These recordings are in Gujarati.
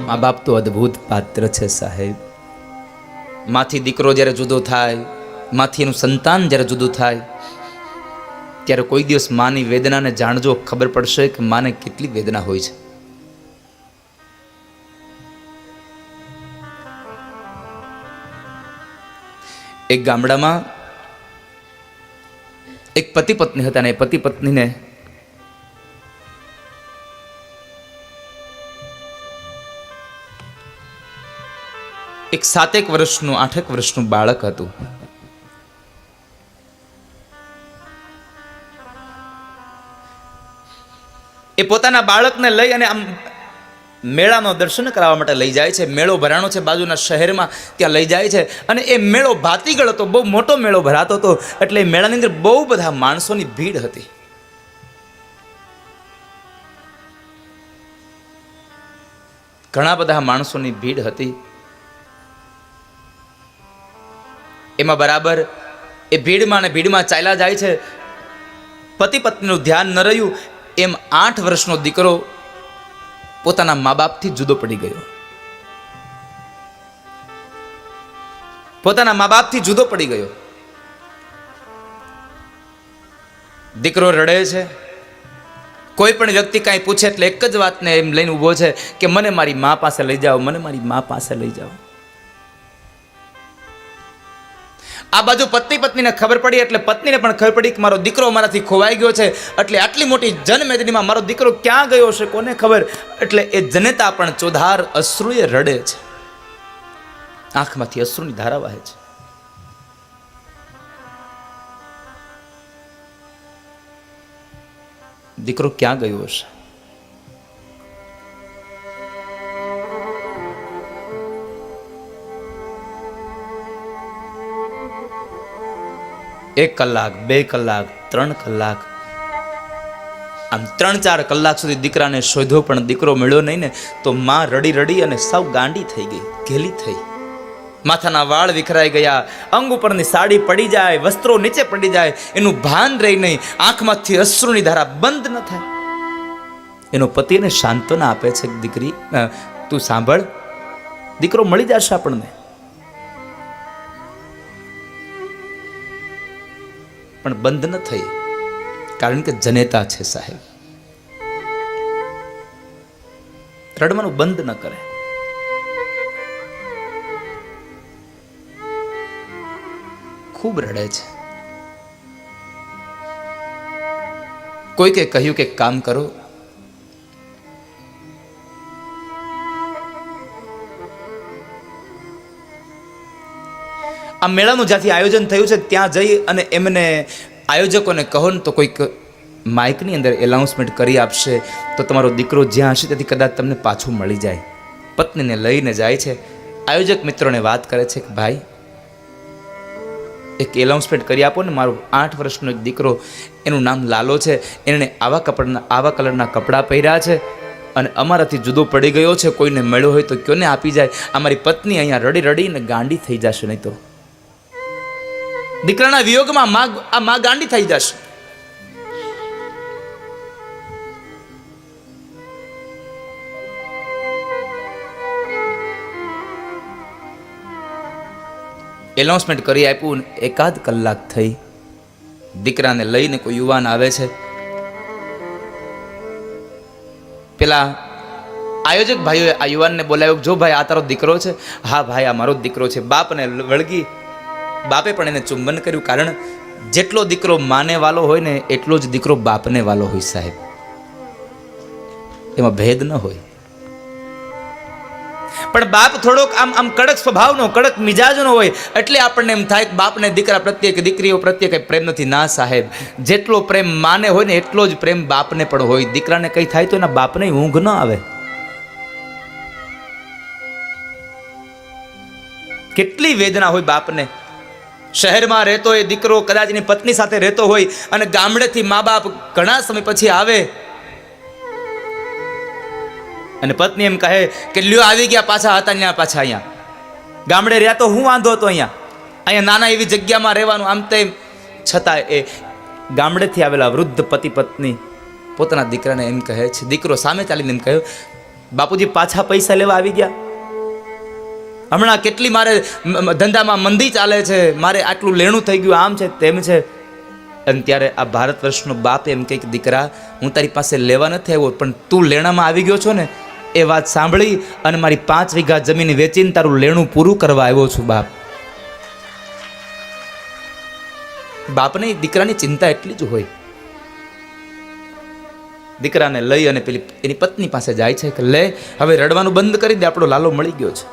મા બાપ તો અદ્ભુત પાત્ર છે સાહેબ. માંથી દીકરો જ્યારે જુદો થાય, માંથી એનું સંતાન જ્યારે જુદું થાય, ત્યારે કોઈ દિવસ માની વેદનાને જાણજો, ખબર પડશે કે માને કેટલી વેદના હોય છે. એક ગામડામાં એક પતિ પત્ની હતા ને એ પતિ પત્નીને એક 7 વર્ષનું 8 વર્ષનું બાળક હતું. એ પોતાના બાળકને લઈ અને આમ મેળાનો દર્શન કરાવવા માટે લઈ જાય છે. મેળો ભરાણો છે બાજુના શહેરમાં, ત્યાં લઈ જાય છે. અને એ મેળો ભાતીગળ હતો, બહુ મોટો મેળો ભરાતો હતો. એટલે એ મેળાની અંદર બહુ બધા માણસોની ભીડ હતી. ઘણા બધા માણસોની ભીડ હતી. એમાં બરાબર એ ભીડમાં ને ભીડમાં ચાલ્યા જાય છે. પતિ પત્નીનું ધ્યાન ન રહ્યું. એમ 8 વર્ષનો દીકરો પોતાના મા બાપથી જુદો પડી ગયો. પોતાના મા બાપથી જુદો પડી ગયો. દીકરો રડે છે. કોઈ પણ વ્યક્તિ કાંઈ પૂછે એટલે એક જ વાતને એમ લઈને ઊભો છે કે મને મારી મા પાસે લઈ જાઓ, મને મારી મા પાસે લઈ જાઓ. આ બાજુ પત્નીને ખબર પડી એટલે પત્નીને પણ ખબર પડી કે મારો દીકરો મારાથી ખોવાઈ ગયો છે. એટલે આટલી મોટી જનમેદનીમાં મારો દીકરો ક્યાં ગયો છે કોને ખબર. એટલે એ જનેતા પણ ચોધાર અશ્રુએ રડે છે. આંખમાંથી અશ્રુની ધારા વહે છે. દીકરો ક્યાં ગયો હશે? એક કલાક, 2 કલાક, 3 કલાક, આમ 3-4 કલાક સુધી દીકરાને શોધ્યો પણ દીકરો મળ્યો નહીં ને તો માં રડી રડી અને સાવ ગાંડી થઈ ગઈ, ઘેલી થઈ. માથાના વાળ વિખરાઈ ગયા, અંગ ઉપરની સાડી પડી જાય, વસ્ત્રો નીચે પડી જાય, એનું ભાન રહી નહીં. આંખમાંથી અશ્રુની ધારા બંધ ન થાય. એનો પતિ એને સાંત્વના આપે છે, દીકરી તું સાંભળ, દીકરો મળી જશે આપણને. પણ બંધ ન થઈ, કારણ કે જનેતા છે સાહેબ. રડવાનું બંધ ન કરે. ખૂબ રડે છે. કોઈકે કહ્યું કે કામ કરો, આ મેળાનું જ્યાંથી આયોજન થયું છે ત્યાં જઈ અને એમને આયોજકોને કહો ને તો કોઈક માઇકની અંદર એનાઉન્સમેન્ટ કરી આપશે તો તમારો દીકરો જ્યાં હશે ત્યાંથી કદાચ તમને પાછો મળી જાય. પત્નીને લઈને જાય છે. આયોજક મિત્રોને વાત કરે છે કે ભાઈ એક એનાઉન્સમેન્ટ કરી આપો ને, મારો 8 વર્ષનો એક દીકરો, એનું નામ લાલો છે, એને આવા કલરના કપડાં પહેર્યા છે અને અમારાથી જુદો પડી ગયો છે, કોઈને મળ્યો હોય તો કોને આપી જાય. અમારી પત્ની અહીંયા રડી રડીને ગાંડી થઈ જશે, નહીં તો દીકરાના વિયોગમાં માં ગાંડી થઈ જશે. એનાઉન્સમેન્ટ કરી આપ્યું. 1 કલાક થઈ. દીકરાને લઈને કોઈ યુવાન આવે છે. પેલા આયોજક ભાઈઓએ આ યુવાનને બોલાવ્યો, જો ભાઈ આ તારો દીકરો છે? હા ભાઈ આ મારો દીકરો છે. બાપને વળગી, બાપે પણ એને ચુંબન કર્યું. કારણ જેટલો દીકરો માને વાલો હોય ને એટલો જ દીકરો બાપને વાલો હોય સાહેબ. એમાં ભેદ ન હોય. પણ બાપ થોડોક આમ કડક સ્વભાવનો, કડક મિજાજનો હોય એટલે આપણને એમ થાય કે બાપને દીકરા પ્રત્યે કે દીકરીઓ પ્રત્યે કઈ પ્રેમ નથી. ના સાહેબ, જેટલો પ્રેમ માને હોય ને એટલો જ પ્રેમ બાપને પણ હોય. દીકરાને કઈ થાય તો એના બાપને ઊંઘ ન આવે. કેટલી વેદના હોય બાપને. શહેરમાં રહેતો એ દીકરો કદાચ એની પત્ની સાથે રહેતો હોય અને ગામડેથી મા બાપ ઘણા સમય પછી આવે અને પત્ની એમ કહે કે લ્યો આવી ગયા પાછા હતા ત્યાં પાછા અહીંયા. ગામડે રહ્યા તો હું વાંધો હતો, અહીંયા નાના એવી જગ્યામાં રહેવાનું. આમ તેમ છતાં એ ગામડેથી આવેલા વૃદ્ધ પતિ પત્ની પોતાના દીકરાને એમ કહે છે, દીકરો સામે ચાલીને એમ કહ્યું, બાપુજી પાછા પૈસા લેવા આવી ગયા? હમણાં કેટલી મારે ધંધામાં મંદી ચાલે છે, મારે આટલું લેણું થઈ ગયું, આમ છે તેમ છે. અને ત્યારે આ ભારત વર્ષનો બાપ એમ કહે કે દીકરા, હું તારી પાસે લેવા નથી આવ્યો, પણ તું લેણામાં આવી ગયો છો ને, એ વાત સાંભળી અને મારી 5 વીઘા જમીન વેચીને તારું લેણું પૂરું કરવા આવ્યો છું બાપ. બાપને દીકરાની ચિંતા એટલી જ હોય. દીકરાને લઈ અને પેલી એની પત્ની પાસે જાય છે કે લે, હવે રડવાનું બંધ કરી દે, આપણો લાલો મળી ગયો છે.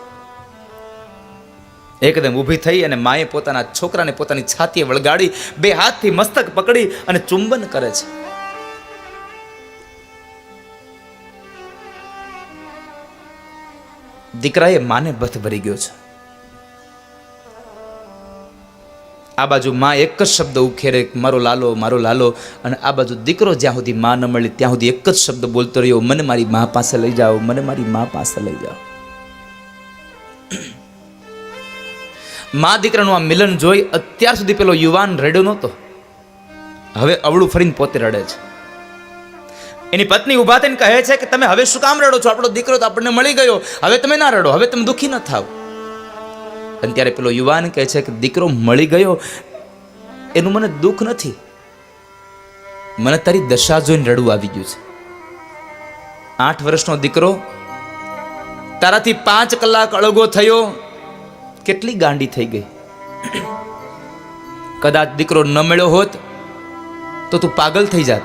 એકદમ ઊભી થઈ અને માએ પોતાના છોકરાને પોતાની છાતીએ વળગાડી 2 હાથથી મસ્તક પકડી અને ચુંબન કરે છે. દીકરાએ માને બથ ભરી ગયો છે. આ બાજુ માં એક જ શબ્દ ઉખેરે, મારો લાલો, મારો લાલો. અને આ બાજુ દીકરો જ્યાં સુધી માં ન મળી ત્યાં સુધી એક જ શબ્દ બોલતો રહ્યો, મને મારી માં પાસે લઈ જાઓ, મને મારી માં પાસે લઈ જાઓ. માં દીકરાનું આ મિલન જોઈ અત્યાર સુધી પેલો યુવાન રડ્યો નહોતો, હવે અવળું ફરીને પોતે રડે છે. એની પત્ની ઊભા થઈને કહે છે કે તમે હવે શું કામ રડો છો? આપણો દીકરો તો આપણને મળી ગયો, હવે તમે ના રડો, હવે તમે દુઃખી ન થાવ. અને ત્યારે પેલો યુવાન કહે છે કે દીકરો મળી ગયો એનું મને દુઃખ નથી, મને તારી દશા જોઈને રડવું આવી ગયું છે. 8 વર્ષનો દીકરો તારાથી 5 કલાક અળગો થયો, કેટલી ગાંડી થઈ ગઈ. કદાચ દીકરો ન મળ્યો હોત તો તું પાગલ થઈ જાત,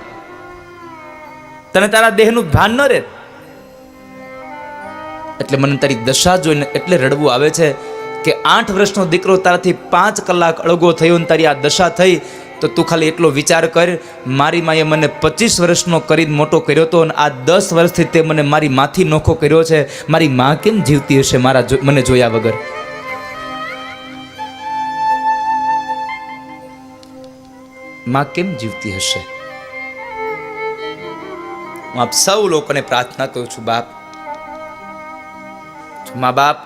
તને તારા દેહનું ભાન ન રહેત. એટલે મને તારી દશા જોઈને એટલે રડવું આવે છે કે 8 વર્ષનો દીકરો તારાથી 5 કલાક અળગો થયો ને તારી આ દશા થઈ, તો તું ખાલી એટલો વિચાર કર, મારી માએ મને 25 વર્ષનો કરી મોટો કર્યો હતો અને આ 10 વર્ષથી તે મને મારી માથી નોખો કર્યો છે. મારી માં કેમ જીવતી હશે મને જોયા વગર? માં કેમ જીવતી હશે? હું આપ સૌ લોકોને પ્રાર્થના કરું છું, બાપ, મા બાપ,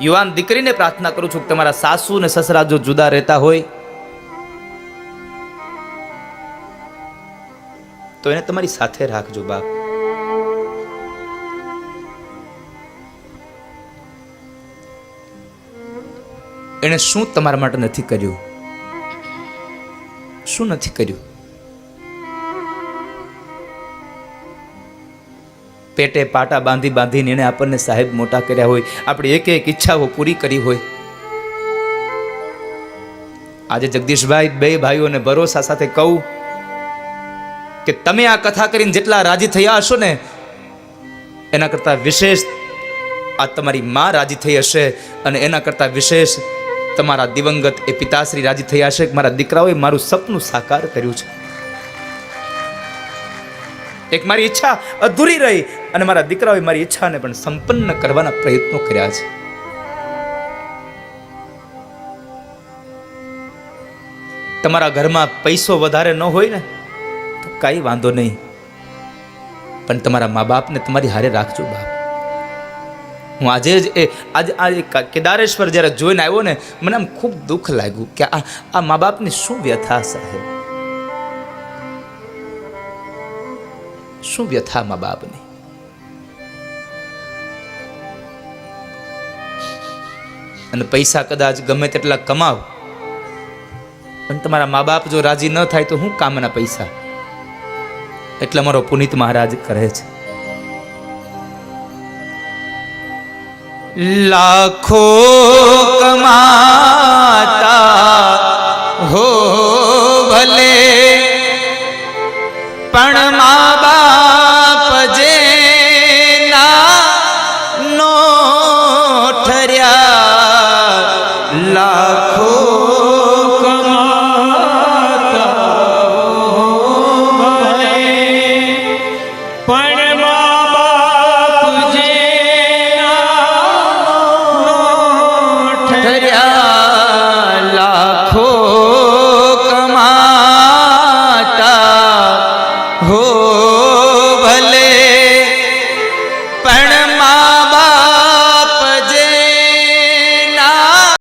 યુવાન દીકરીને પ્રાર્થના કરું છું કે તમારા સાસુ ને સસરા જો જુદા રહેતા હોય તો એને તમારી સાથે રાખજો બાપ. એને શું તમારા માટે નથી કર્યું? શું નથી કર્યું? પેટે પાટા બાંધી બાંધીને એને આપણને સાહેબ મોટા કર્યા હોય, આપણી એક એક ઈચ્છાઓ પૂરી કરી હોય. આજે જગદીશભાઈ 2 ભાઈઓને ભરોસા સાથે કહું કે તમે આ કથા કરીને જેટલા રાજી થયા હશો ને એના કરતા વિશેષ આ તમારી માં રાજી થઈ હશે, અને એના કરતા વિશેષ તમારા દિવંગત એ પિતાશ્રી રાજી થયા હશે કે મારા દીકરાઓએ મારું સપનું સાકાર કર્યું છે. એક મારી ઈચ્છા અધૂરી રહી અને મારા દીકરાઓએ મારી ઈચ્છાને પણ સંપન્ન કરવાના પ્રયત્નો કર્યા છે. તમારા ઘરમાં પૈસો વધારે ન હોય ને તો કાંઈ વાંધો નહીં, પણ તમારા મા બાપને તમારી હારે રાખજો બાપ. હું આજે કેદારેશ્વર જ્યારે જોઈને આવ્યો ને મને આમ ખૂબ દુઃખ લાગ્યું કે આ મા બાપની શું વ્યથા સાહેબ, શું વ્યથા મા બાપની. અને પૈસા કદાચ ગમે તેટલા કમાવ પણ તમારા મા બાપ જો રાજી ન થાય તો શું કામના પૈસા? એટલે અમારો પુનિત મહારાજ કહે છે, લાખો કમાતા હો ભલે પણ